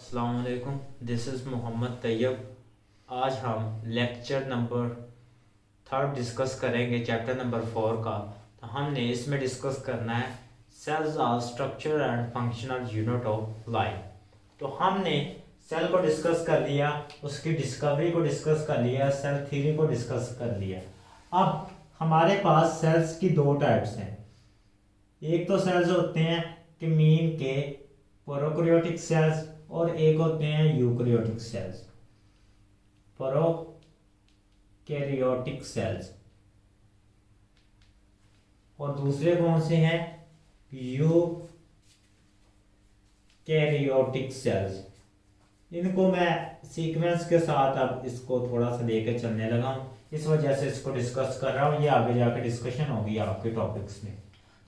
अस्सलाम वालेकुम। This is Mohammad Taiyab. आज हम लेक्चर नंबर 3 डिस्कस करेंगे, चैप्टर नंबर 4 का। तो हमने इसमें डिस्कस करना है cells are structure and functional unit of life. तो हमने सेल को डिस्कस कर लिया, उसकी डिस्कवरी को डिस्कस कर लिया, सेल थ्योरी को डिस्कस कर लिया। अब हमारे पास सेल्स की दो टाइप्स हैं। एक तो सेल्स होते हैं कि मीन के प्रोकैरियोटिक सेल्स, और एक होते हैं यूकैरियोटिक सेल्स। प्रोकैरियोटिक सेल्स और दूसरे कौन से हैं? Eukaryotic cells. इनको मैं सीक्वेंस के साथ अब इसको थोड़ा सा लेकर चलने लगा हूं, इस वजह से इसको डिस्कस कर रहा हूं। ये आगे जाकर डिस्कशन होगी आपके टॉपिक्स में।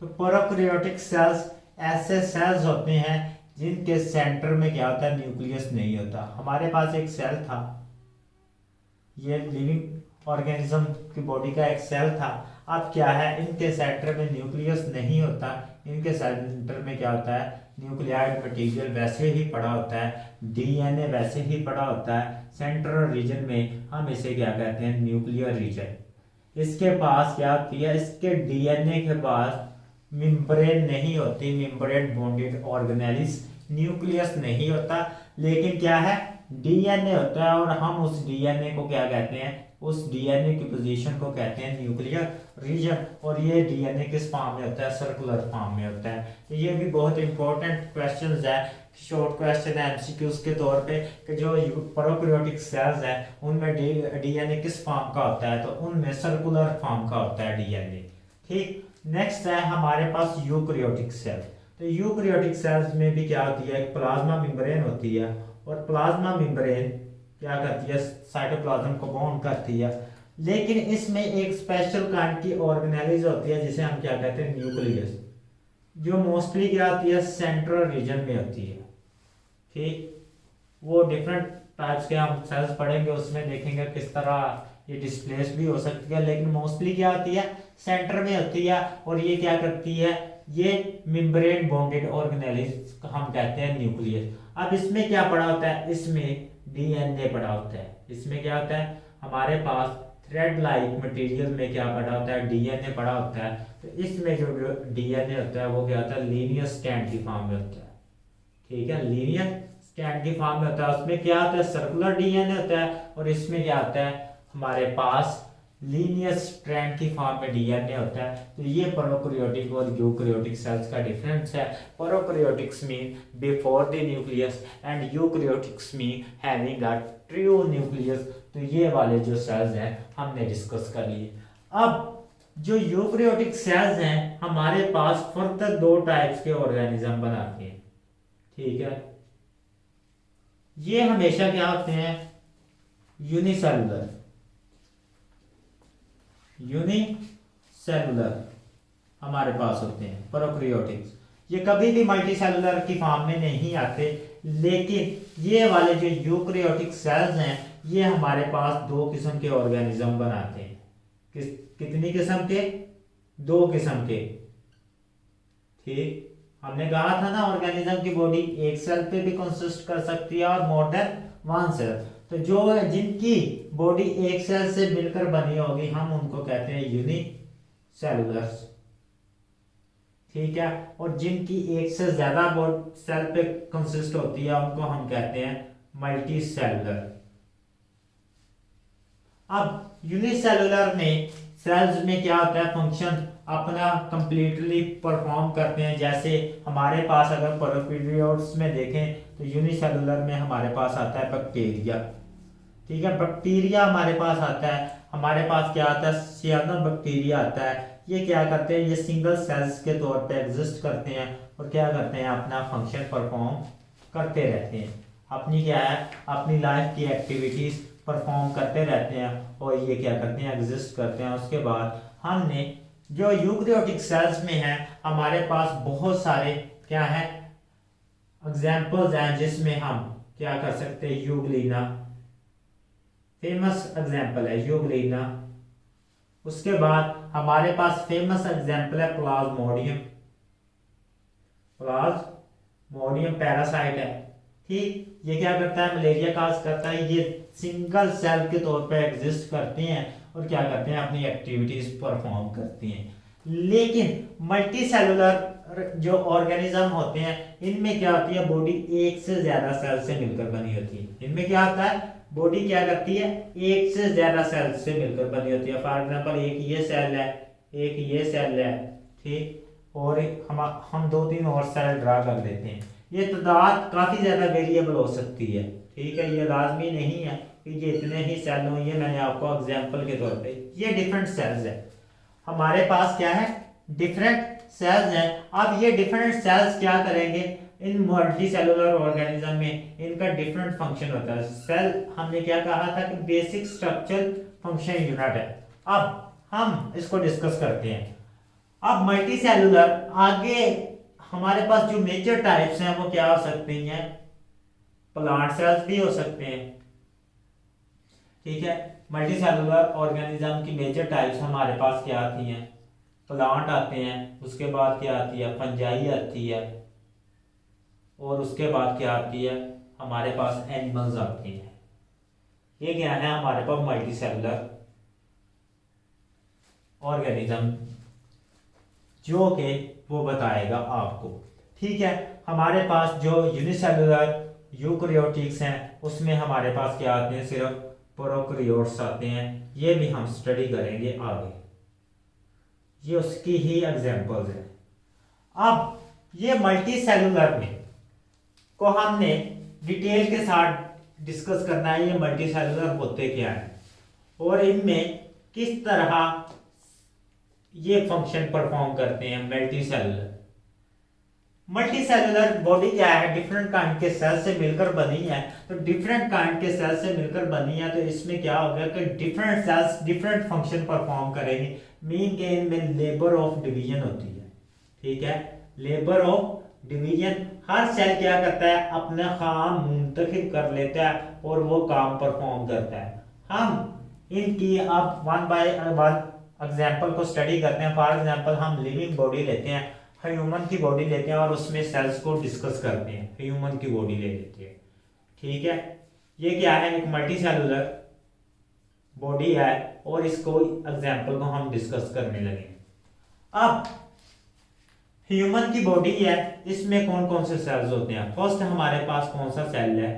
तो प्रोकैरियोटिक सेल्स ऐसे सेल्स होते हैं जिनके सेंटर में क्या होता है? न्यूक्लियस नहीं होता। हमारे पास एक सेल था, ये लिविंग ऑर्गेनिज्म की बॉडी का एक सेल था। अब क्या है, इनके सेंटर में न्यूक्लियस नहीं होता। इनके सेंटर में क्या होता है? न्यूक्लियाइड मटेरियल वैसे ही पड़ा होता है, डीएनए वैसे ही पड़ा होता है। सेंट्रल रीजन में हम इसे क्या कहते हैं? Nuclear region. इसके पास क्या होती है? इसके डीएनए के पास मेम्ब्रेन नहीं होती, मेम्ब्रेन बॉन्डेड ऑर्गेनेल्स। न्यूक्लियस नहीं होता, लेकिन क्या है? डीएनए होता है। और हम उस डीएनए को क्या कहते हैं? उस डीएनए की पोजीशन को कहते हैं न्यूक्लियर रीजन। और ये डीएनए किस फॉर्म में होता है? सर्कुलर फॉर्म में होता है। तो ये भी बहुत इंपॉर्टेंट क्वेश्चंस है, शॉर्ट क्वेश्चन है एमसीक्यूज के तौर पे, कि जो प्रोकैरियोटिक सेल्स है उनमें डीएनए किस फॉर्म का होता है? तो उनमें सर्कुलर फॉर्म का होता है डीएनए। ठीक। नेक्स्ट है हमारे पास यूकैरियोटिक सेल। तो यूकैरियोटिक सेल्स में भी क्या होती है? एक प्लाज्मा मेम्ब्रेन होती है, और प्लाज्मा मेम्ब्रेन क्या करती है? साइटोप्लाज्म को बाउंड करती है। लेकिन इसमें एक स्पेशल काइंड की ऑर्गेनेलिज होती है जिसे हम क्या कहते हैं? न्यूक्लियस, जो मोस्टली क्या होती है? सेंट्रल रीजन में होती है। ठीक। वो डिफरेंट टाइप्स के हम सेल्स पढ़ेंगे, उसमें देखेंगे किस तरह ये डिस्प्लेस भी हो सकती है, लेकिन मोस्टली क्या होती है? सेंटर में होती है। और ये क्या करती है? ये मेम्ब्रेन बॉन्डेड ऑर्गेनेल्स हम कहते हैं न्यूक्लियस। अब इसमें क्या पड़ा होता है? इसमें डीएनए पड़ा होता है। इसमें क्या होता है? हमारे पास थ्रेड लाइक मटेरियल में क्या पड़ा होता है? डीएनए पड़ा होता है। तो इसमें जो डीएनए होता है वो क्या होता है? लीनियर स्ट्रैंड की फॉर्म में होता है। ठीक है, लीनियर स्ट्रैंड की फॉर्म में होता है। उसमें क्या होता है? सर्कुलर डीएनए होता है। और इसमें क्या होता है? हमारे पास लीनियर स्ट्रैंड की फॉर्म में डीएनए होता है। तो ये प्रोकैरियोटिक और यूकैरियोटिक सेल्स का डिफरेंस है। Prokaryotics mean before the nucleus and eukaryotics mean having a true nucleus. तो ये वाले जो सेल्स हैं हमने डिस्कस कर लिए। अब जो यूकैरियोटिक सेल्स हैं हमारे पास फर्दर दो टाइप्स के ऑर्गेनिज्म बनाते हैं। ठीक है, ये हमेशा क्या होते हैं? यूनिसेलुलर। यूनिसेलुलर हमारे पास होते हैं प्रोकैरियोटिक्स। ये कभी भी मल्टीसेलुलर की फॉर्म में नहीं आते। लेकिन ये वाले जो यूकैरियोटिक सेल्स हैं ये हमारे पास दो किस्म के ऑर्गेनिज्म बनाते हैं। कितनी किस्म के? दो किस्म के। ठीक। हमने कहा था ना, ऑर्गेनिज्म की बॉडी एक सेल पे भी कंसिस्ट कर सकती है और मोर देन वन सेल। तो जो जिनकी बॉडी एक सेल से मिलकर बनी होगी हम उनको कहते हैं यूनिसेलुलर्स। ठीक है। और जिनकी एक से ज्यादा सेल पे कंसिस्ट होती है उनको हम कहते हैं मल्टीसेलुलर। अब यूनिसेलुलर में सेल्स में क्या होता है? फंक्शन अपना कंप्लीटली परफॉर्म करते हैं। जैसे हमारे पास अगर प्रोकैरियोट्स में देखें तो यूनिसेलुलर में हमारे पास आता है बैक्टीरिया। ठीक है, बैक्टीरिया हमारे पास आता है। हमारे पास क्या आता है? सियानोबैक्टीरिया आता है। ये क्या करते हैं? ये सिंगल सेल्स के तौर पे एग्जिस्ट करते हैं और क्या करते हैं? अपना फंक्शन परफॉर्म करते रहते हैं। अपनी क्या है? अपनी लाइफ की एक्टिविटीज परफॉर्म करते रहते हैं और ये क्या करते हैं? एग्जिस्ट करते हैं। उसके बाद हमने जो यूकैरियोटिक सेल्स में है हमारे पास बहुत सारे क्या है? एग्जाम्पल्स हैं जिसमें हम क्या कर सकते हैं? यूग्लिना फेमस एग्जाम्पल है, यूग्लिना। उसके बाद हमारे पास फेमस एग्जाम्पल है प्लाज्मोडियम। प्लाज्मोडियम पैरासाइट है। ठीक, ये क्या करता है, मलेरिया काज करता है। ये सिंगल सेल के तौर पे एग्जिस्ट करते हैं और क्या करते हैं, अपनी एक्टिविटीज परफॉर्म करते हैं। लेकिन मल्टी सेलुलर जो ऑर्गेनिज्म होते हैं, इनमें क्या होती है, बॉडी एक से ज्यादा सेल से मिलकर बनी होती है। इनमें क्या होता है, बॉडी क्या करती है, एक से ज्यादा सेल से मिलकर बनी होती है। फॉर एग्जांपल एक ये सेल है, एक ये सेल है, ठीक, और हम 2-3 और सेल ड्रा कर लेते हैं। ये तादाद काफी ज्यादा वेरिएबल हो सकती है, ठीक है, ये लाजमी नहीं है कि ये इतने ही सेल हों। ये मैंने आपको एग्जांपल के तौर पे, ये डिफरेंट सेल्स है, हमारे पास क्या है, डिफरेंट सेल्स हैं। अब ये डिफरेंट सेल्स क्या करेंगे, इन मल्टी सेलुलर ऑर्गेनिज्म में इनका डिफरेंट फंक्शन होता है। सेल हमने क्या कहा था कि बेसिक स्ट्रक्चर फंक्शन यूनिट है। अब हम इसको डिस्कस करते हैं। अब मल्टी सेलुलर आगे हमारे पास जो मेजर टाइप्स हैं वो क्या हो सकती हैं, प्लांट सेल्स भी हो सकते हैं, ठीक है। मल्टी सेलुलर ऑर्गेनिज्म की मेजर टाइप्स हमारे पास क्या आती हैं, प्लांट आते हैं, उसके बाद क्या आती है, फंजाई आती है, और उसके बाद क्या आती है, हमारे पास एनिमल्स आते हैं। ये क्या है हमारे पास मल्टी सेलुलर ऑर्गेनिज्म, जो कि वो बताएगा आपको, ठीक है। हमारे पास जो यूनिसेलुलर यूकैरियोटिक्स हैं, उसमें हमारे पास क्या आते हैं, सिर्फ प्रोकैरियोट्स आते हैं। ये भी हम स्टडी करेंगे आगे, ये उसकी ही एग्जांपल्स हैं। अब ये मल्टी सेलुलर में को हमने डिटेल के साथ डिस्कस करना है, ये मल्टी सेलुलर होते क्या है और इनमें किस तरह ये फंक्शन परफॉर्म करते हैं। मल्टी सेलुलर बॉडी क्या है, डिफरेंट काइंड के सेल से मिलकर बनी है। तो डिफरेंट काइंड के सेल से मिलकर बनी है, तो इसमें क्या होगा कि different cells different function perform करेंगे। मीन के इनमें लेबर ऑफ डिवीजन होती है, ठीक है, लेबर ऑफ डिवीजन। हर सेल क्या करता है, अपना काम मुंतखब कर लेता है और वो काम परफॉर्म करता है। हम इनकी अब 1 बाय 1 एग्जाम्पल को स्टडी करते हैं। फॉर एग्जाम्पल हम लिविंग बॉडी लेते हैं, ह्यूमन की बॉडी लेते हैं और उसमें सेल्स को डिस्कस करते हैं। ह्यूमन की बॉडी ले लेते हैं, ठीक है। ये क्या है, एक मल्टी सेलुलर बॉडी है और इसको एग्जाम्पल को हम डिस्कस करने लगे। अब ह्यूमन की बॉडी है, इसमें कौन कौन से सेल्स होते हैं। फर्स्ट हमारे पास कौन सा सेल है,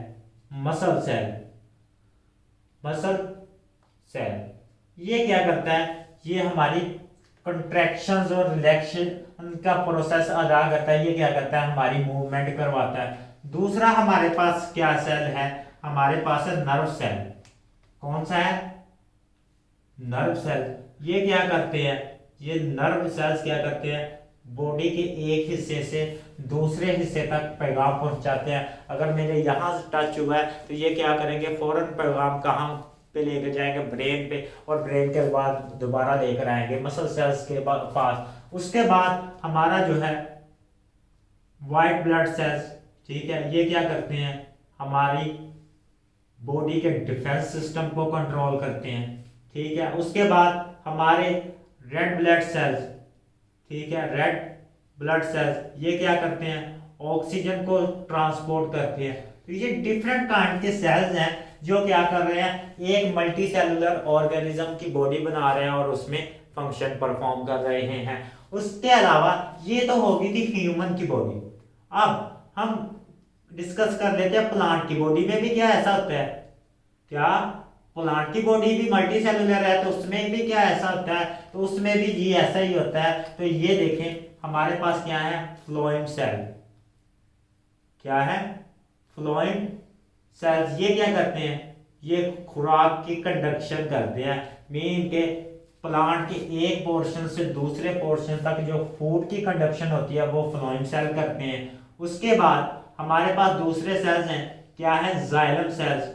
मसल सेल। मसल सेल ये क्या करता है, ये हमारी कंट्रैक्शंस और रिलैक्सेशन का प्रोसेस अदा करता है। ये क्या करता है, हमारी मूवमेंट करवाता है। दूसरा हमारे पास क्या सेल है, हमारे पास है नर्व सेल। कौन सा है, नर्व सेल। ये क्या करते हैं, ये नर्व सेल्स क्या करते हैं, बॉडी के एक हिस्से से दूसरे हिस्से तक पैगाम पहुंचाते हैं। अगर मेरे यहाँ से टच हुआ है तो ये क्या करेंगे, फौरन पैगाम कहाँ पे लेकर जाएंगे, ब्रेन पे, और ब्रेन के बाद दोबारा लेकर आएंगे मसल सेल्स के पास। उसके बाद हमारा जो है व्हाइट ब्लड सेल्स, ठीक है, ये क्या करते हैं, हमारी बॉडी के डिफेंस सिस्टम को कंट्रोल करते हैं, ठीक है। उसके बाद हमारे रेड ब्लड सेल्स, ठीक है, रेड ब्लड सेल्स ये क्या करते हैं, ऑक्सीजन को ट्रांसपोर्ट करते हैं। तो ये डिफरेंट काइंड के सेल्स हैं जो क्या कर रहे हैं, एक मल्टी सेलुलर ऑर्गेनिज्म की बॉडी बना रहे हैं और उसमें फंक्शन परफॉर्म कर रहे हैं। उसके अलावा ये तो होगी थी ह्यूमन की बॉडी। अब हम डिस्कस कर लेते हैं प्लांट की बॉडी में भी क्या ऐसा होता है, क्या प्लांट की बॉडी भी मल्टी सेलुलर है, तो उसमें भी क्या ऐसा होता है, तो उसमें भी जी ऐसा ही होता है। तो ये देखें हमारे पास क्या है, फ्लोएम सेल। क्या है, फ्लोएम सेल्स। ये क्या करते हैं, ये खुराक की कंडक्शन करते हैं। मीन के प्लांट के एक पोर्शन से दूसरे पोर्शन तक जो फूड की कंडक्शन होती है वो फ्लोएम सेल करते हैं। उसके बाद हमारे पास दूसरे सेल्स हैं, क्या है, जाइलम सेल्स।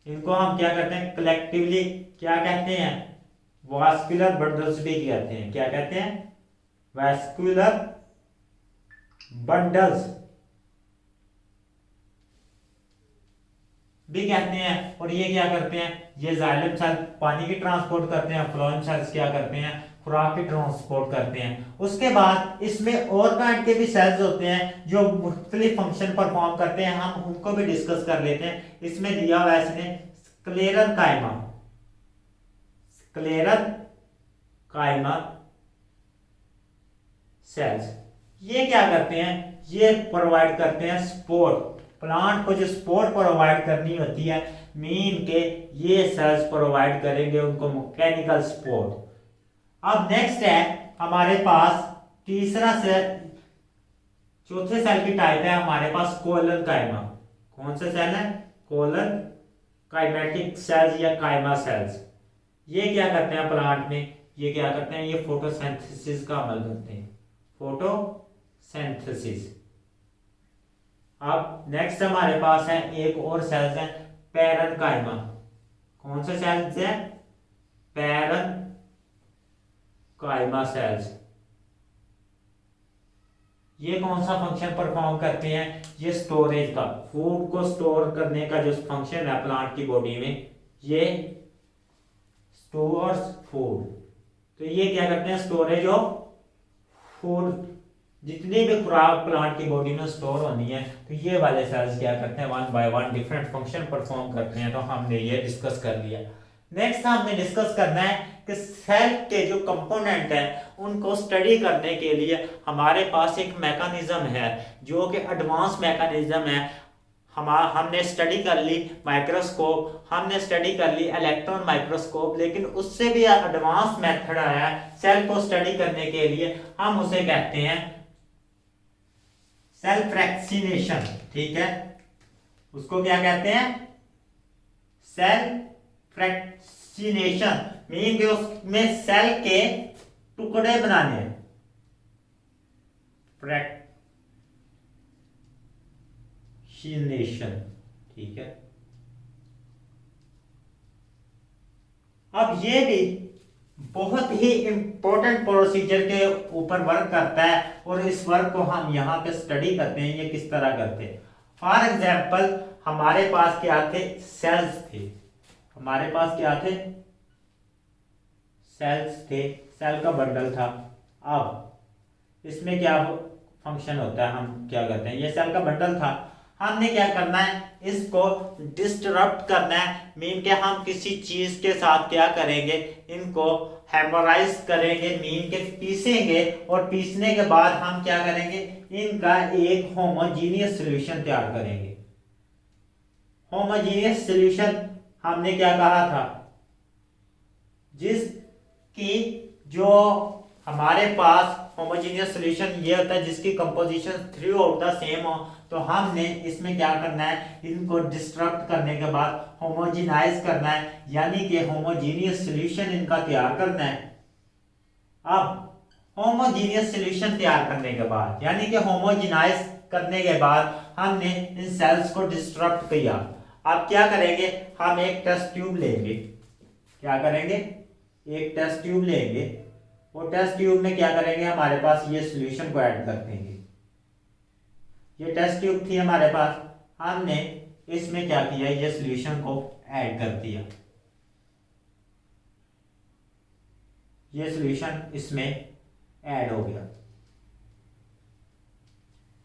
इनको हम क्या करते हैं, कलेक्टिवली क्या कहते हैं, वास्कुलर बंडल्स भी कहते हैं। क्या कहते हैं, वास्कुलर बंडल्स भी कहते हैं। और ये क्या करते हैं, ये जाइलम सेल पानी की ट्रांसपोर्ट करते हैं, फ्लोएम सेल्स क्या करते हैं, खुराक की ट्रांसपोर्ट करते हैं। उसके बाद इसमें और काइंड के भी सेल्स होते हैं जो मुख्तलिफ फंक्शन परफॉर्म करते हैं, हम उनको भी डिस्कस कर लेते हैं। इसमें दिया हुआ है इसने स्क्लेरल कायमा, स्क्लेरल कायमा सेल्स। ये क्या करते हैं, ये प्रोवाइड करते हैं सपोर्ट, प्लांट को जो सपोर्ट प्रोवाइड करनी होती है मीन के ये सेल्स प्रोवाइड करेंगे उनको मैकेनिकल सपोर्ट। अब नेक्स्ट है हमारे पास तीसरा सेल, चौथे सेल की टाइप है हमारे पास कोलन कायमा। कौन सा सेल है, कोलन काइमेटिक सेल्स या कायमा सेल्स। ये क्या करते हैं प्लांट में, ये क्या करते हैं, ये फोटोसिंथेसिस का अमल करते हैं, फोटोसिंथेसिस। अब नेक्स्ट हमारे पास है एक और सेल्स है पैरेन्काइमा। कौन से सेल्स है, पैरेन्काइमा सेल्स। ये कौन सा फंक्शन परफॉर्म करते हैं, ये स्टोरेज का, फूड को स्टोर करने का जो फंक्शन है प्लांट की बॉडी में, ये स्टोर्स फूड। तो ये क्या करते हैं, स्टोरेज ऑफ फूड, जितनी भी खुराक प्लांट की बॉडी में स्टोर होनी है तो ये वाले सेल्स क्या करते हैं, one by one different function perform करते हैं। तो हमने ये डिस्कस कर लिया। नेक्स्ट हमने डिस्कस करना है कि सेल के जो कंपोनेंट है उनको स्टडी करने के लिए हमारे पास एक मैकेनिज्म है जो कि एडवांस मैकेनिज्म है। हमने स्टडी कर ली माइक्रोस्कोप, हमने स्टडी कर ली इलेक्ट्रॉन माइक्रोस्कोप, लेकिन उससे भी एडवांस मेथड आया है सेल को स्टडी करने के लिए, हम उसे कहते हैं सेल फ्रैक्सीनेशन। ठीक है, उसको क्या कहते हैं, सेल फ्रैक्सीनेशन। मीन के उसमें सेल के टुकड़े बनाने हैं, फ्रैक्सीनेशन। ठीक है, अब ये भी बहुत ही इंपॉर्टेंट प्रोसीजर के ऊपर वर्क करता है और इस वर्क को हम यहाँ पे स्टडी करते हैं ये किस तरह करते हैं। फॉर एग्जाम्पल हमारे पास क्या थे, सेल्स थे, हमारे पास क्या थे, सेल्स थे, सेल का बंडल था। अब इसमें क्या फंक्शन होता है, हम क्या करते हैं, ये सेल का बंडल था, हमने क्या करना है, इसको डिस्टरप्ट करना है। मीन के हम किसी चीज के साथ क्या करेंगे, इनको हेमराइज करेंगे, मीन के पीसेंगे, और पीसने के बाद हम क्या करेंगे, इनका एक होमोजीनियस सॉल्यूशन तैयार करेंगे। होमोजीनियस सॉल्यूशन हमने क्या कहा था, जिसकी जो हमारे पास होमोजीनियस सॉल्यूशन ये होता है जिसकी composition through out the same हो। तो हमने इसमें क्या करना है, इनको डिस्ट्रक्ट करने के बाद होमोजिनाइज करना है, यानी कि होमोजीनियस सॉल्यूशन इनका तैयार करना है। अब होमोजीनियस सॉल्यूशन तैयार करने के बाद यानी कि होमोजिनाइज करने के बाद हमने इन सेल्स को डिस्ट्रक्ट किया। अब क्या करेंगे, हम एक टेस्ट ट्यूब लेंगे, क्या करेंगे, एक टेस्ट ट्यूब लेंगे, और टेस्ट ट्यूब में क्या करेंगे, हमारे पास ये सॉल्यूशन को ऐड कर देंगे। ये टेस्ट ट्यूब थी हमारे पास, हमने इसमें क्या किया, ये सॉल्यूशन को ऐड कर दिया, ये सॉल्यूशन इसमें ऐड हो गया।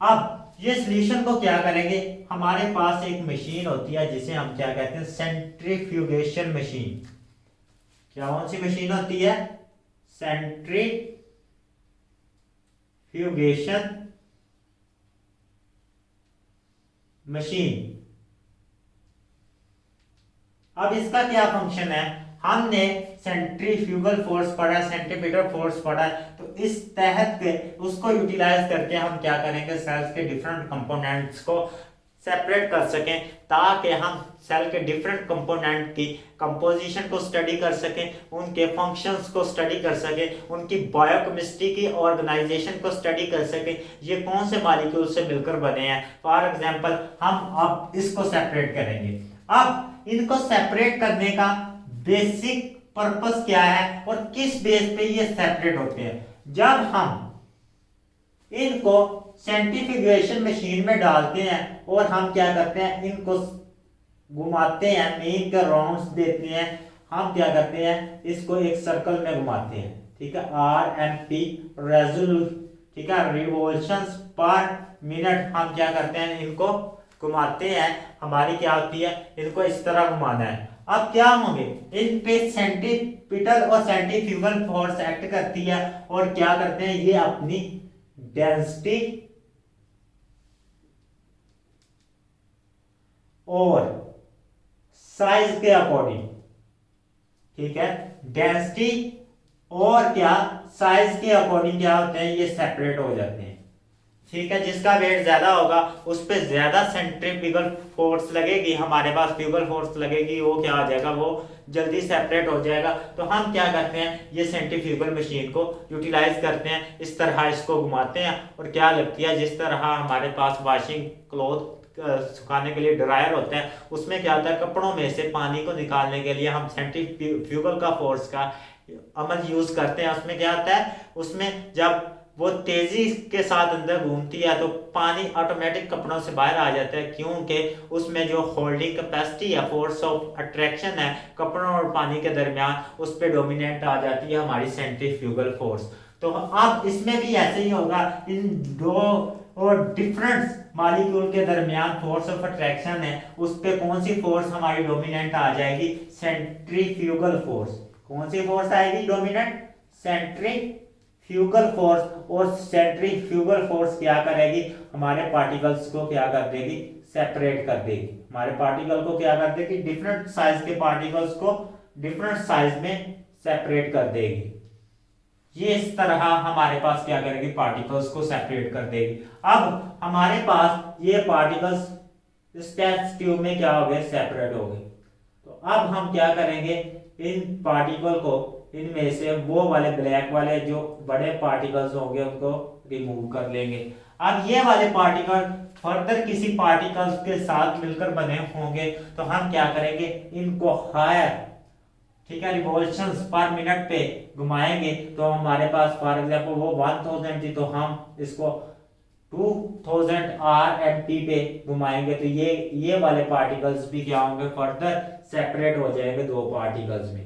अब ये सॉल्यूशन को क्या करेंगे, हमारे पास एक मशीन होती है जिसे हम क्या कहते हैं, सेंट्रीफ्यूगेशन मशीन। क्या कौन सी मशीन होती है, सेंट्रीफ्यूगेशन मशीन। अब इसका क्या फंक्शन है, हमने सेंट्रीफ्यूगल फोर्स पढ़ा, सेंटीमीटर फोर्स पढ़ा, तो इस तहत के उसको यूटिलाइज करके हम क्या करेंगे, सेल्स के डिफरेंट कंपोनेंट्स को सेपरेट कर सकें, ताकि हम सेल के डिफरेंट कंपोनेंट की कंपोजिशन को स्टडी कर सकें, उनके फंक्शंस को स्टडी कर सकें, उनकी बायोकेमिस्ट्री की ऑर्गेनाइजेशन को स्टडी कर सकें, ये कौन से मॉलिक्यूल से मिलकर बने हैं। फॉर एग्जांपल हम अब इसको सेपरेट करेंगे। अब इनको सेपरेट करने का बेसिक पर्पस क्या है और किस बेस पे ये सेपरेट होते हैं, जब हम इनको सेंट्रीफ्यूगेशन मशीन में डालते हैं और हम क्या करते हैं, इनको घुमाते हैं, मीन के राउंड्स देते हैं, हम क्या करते हैं, इसको एक सर्कल में घुमाते हैं, ठीक है, RMP रेजोल्यूशन, ठीक है, रिवॉल्यूशंस पर मिनट हम क्या करते हैं, इनको घुमाते हैं, हमारी क्या होती है, इनको इस तरह घुमाना है। अब क्या होंगे, इन पे सेंट्रीपिटल और सेंट्रीफ्यूगल फोर्स एक्ट करती है और क्या करते हैं, ये अपनी डेंसिटी और साइज के अकॉर्डिंग, ठीक है, डेंसिटी और क्या साइज के अकॉर्डिंग क्या होते हैं, ये सेपरेट हो जाते हैं। ठीक है, जिसका वेट ज्यादा होगा उस पर ज्यादा सेंट्रीफ्यूगल फोर्स लगेगी, हमारे पास फ्यूगल फोर्स लगेगी, वो क्या हो जाएगा, वो जल्दी सेपरेट हो जाएगा। तो हम क्या करते हैं, ये सेंट्रीफ्यूगल मशीन को यूटिलाइज करते हैं, इस तरह इसको घुमाते हैं और क्या लगती है, जिस तरह हमारे पास वॉशिंग क्लॉथ सुखाने के लिए ड्रायर होता है, उसमें क्या होता है, कपड़ों में से पानी को निकालने के लिए हम सेंट्रीफ्यूगल का फोर्स का अमल यूज करते हैं। उसमें क्या होता है, उसमें जब वो तेजी के साथ अंदर घूमती है तो पानी ऑटोमेटिक कपड़ों से बाहर आ जाता है, क्योंकि उसमें जो होल्डिंग कैपेसिटी है, फोर्स ऑफ अट्रैक्शन है कपड़ों और पानी के दरमियान, उस पर डोमिनेट आ जाती है हमारी सेंट्रीफ्यूगल फोर्स। तो अब इसमें भी ऐसे ही होगा, इन दो और डिफरेंट मॉलिक्यूल के दरमियान फोर्स ऑफ अट्रैक्शन है, उस पे कौन सी फोर्स हमारी डोमिनेंट आ जाएगी, सेंट्रीफ्यूगल फोर्स। कौन सी फोर्स आएगी डोमिनेंट, सेंट्रीफ्यूगल फोर्स। और सेंट्रीफ्यूगल फोर्स क्या करेगी, हमारे पार्टिकल्स को क्या कर देगी, सेपरेट कर देगी, हमारे पार्टिकल को क्या कर देगी, डिफरेंट साइज के पार्टिकल्स को डिफरेंट साइज में सेपरेट कर देगी। ये इस तरह हमारे पास क्या करेगी, पार्टिकल्स को सेपरेट कर देगी। अब हमारे पास ये पार्टिकल्स इस टेस्ट ट्यूब में क्या हो गए, सेपरेट हो गए। तो अब हम क्या करेंगे, इन पार्टिकल को इनमें से वो वाले ब्लैक वाले जो बड़े पार्टिकल्स होंगे उनको रिमूव कर लेंगे। अब ये वाले पार्टिकल फर्दर किसी पार्टिकल्स के साथ मिलकर बने होंगे, तो हम क्या करेंगे, इनको हायर, ठीक है, रिवॉल्यूशंस पर मिनट पे घुमाएंगे। तो हमारे पास फॉर एग्जांपल वो 1000 थी, तो हम इसको 2000 RMP पे घुमाएंगे, तो ये वाले पार्टिकल्स भी क्या होंगे, फर्दर सेपरेट हो जाएंगे दो पार्टिकल्स में।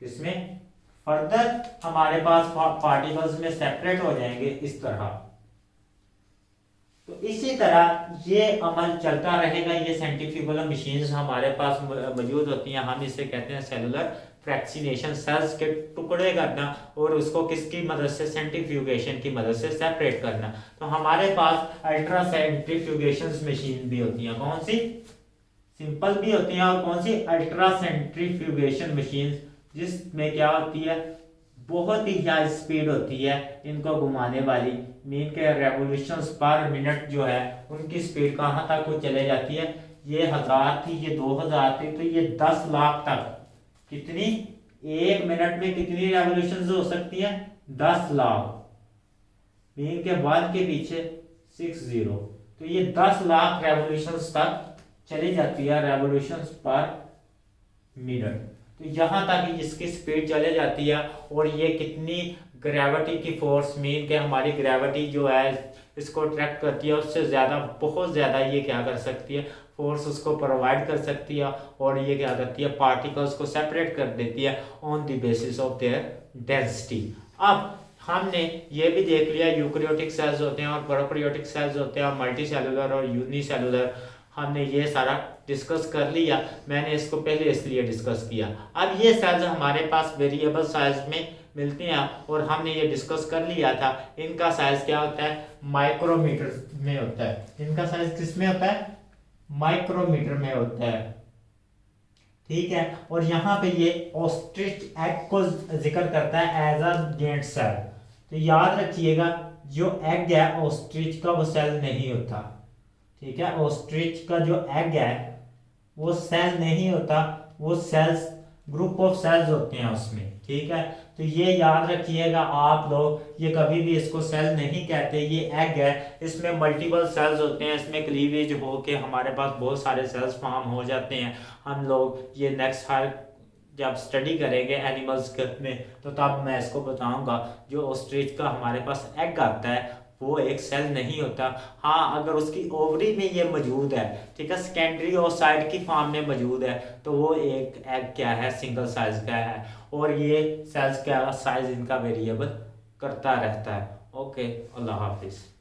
किसमें, फर्दर हमारे पास पार्टिकल्स में सेपरेट हो जाएंगे इस तरह। तो इसी तरह ये अमल चलता रहेगा। ये सेंट्रीफ्यूगल मशीन्स हमारे पास मौजूद होती हैं, हम इसे कहते हैं सेलुलर फ्रैक्सीनेशन, सेल्स के टुकड़े करना और उसको किसकी मदद से, सेंट्रीफ्यूगेशन की मदद से सेपरेट करना। तो हमारे पास अल्ट्रा सेंट्रीफ्यूगेशन मशीन भी होती हैं, कौन सी, सिंपल भी होती हैं, और कौन सी, अल्ट्रा सेंट्रीफ्यूगेशन मशीन, जिसमें क्या होती है, बहुत ही हाई स्पीड होती है इनको घुमाने वाली, मीन के रेवोल्यूशंस पर मिनट जो है उनकी स्पीड कहाँ तक वो चले जाती है, ये 1000 थी, ये 2000 थी, तो ये 10 लाख तक, कितनी, एक मिनट में कितनी रेवोल्यूशंस हो सकती है, 10 लाख, मीन के 1 के पीछे 60, तो ये 10 लाख रेवोल्यूशंस तक चली जाती है, रेवोल्यूशंस पर मिनट। तो यहाँ तक इसकी स्पीड चले जाती है। और ये कितनी ग्रेविटी की फोर्स, मीन के हमारी ग्रेविटी जो है इसको अट्रैक्ट करती है, उससे ज़्यादा, बहुत ज़्यादा ये क्या कर सकती है, फोर्स उसको प्रोवाइड कर सकती है। और ये क्या करती है, पार्टिकल्स को सेपरेट कर देती है on the basis of their density. अब हमने ये भी देख लिया, यूकैरियोटिक सेल्स होते हैं और प्रोकैरियोटिक सेल्स होते हैं, मल्टी सेलुलर और यूनिसेलुलर, हमने ये सारा डिस्कस कर लिया। मैंने इसको पहले इसलिए डिस्कस किया। अब ये सेल्स हमारे पास वेरिएबल साइज में मिलते हैं और हमने ये डिस्कस कर लिया था, इनका साइज क्या होता है, माइक्रोमीटर में होता है। इनका साइज किस में होता है, माइक्रोमीटर में होता है, ठीक है। और यहाँ पे ये ऑस्ट्रिच एग को जिक्र करता है एज अ गेंट सेल। तो याद रखिएगा, जो एग है ऑस्ट्रिच का वो सेल नहीं होता, ठीक है। ऑस्ट्रिच का जो एग है वो सेल नहीं होता, वो सेल्स, ग्रुप ऑफ सेल्स होते हैं उसमें, ठीक है। तो ये याद रखिएगा आप लोग, ये कभी भी इसको सेल नहीं कहते, ये एग है, इसमें मल्टीपल सेल्स होते हैं, इसमें क्लीवेज होके हमारे पास बहुत सारे सेल्स फॉर्म हो जाते हैं। हम लोग ये नेक्स्ट हर जब स्टडी करेंगे एनिमल्स में, तो तब मैं इसको बताऊंगा। जो ऑस्ट्रिच का हमारे पास एग आता है वो एक सेल नहीं होता। हाँ, अगर उसकी ओवरी में ये मौजूद है, ठीक है, सेकेंडरी ओसाइट की फॉर्म में मौजूद है, तो वो एक एग क्या है, सिंगल साइज का है, और ये सेल्स का साइज इनका वेरिएबल करता रहता है। ओके, अल्लाह हाफिज़।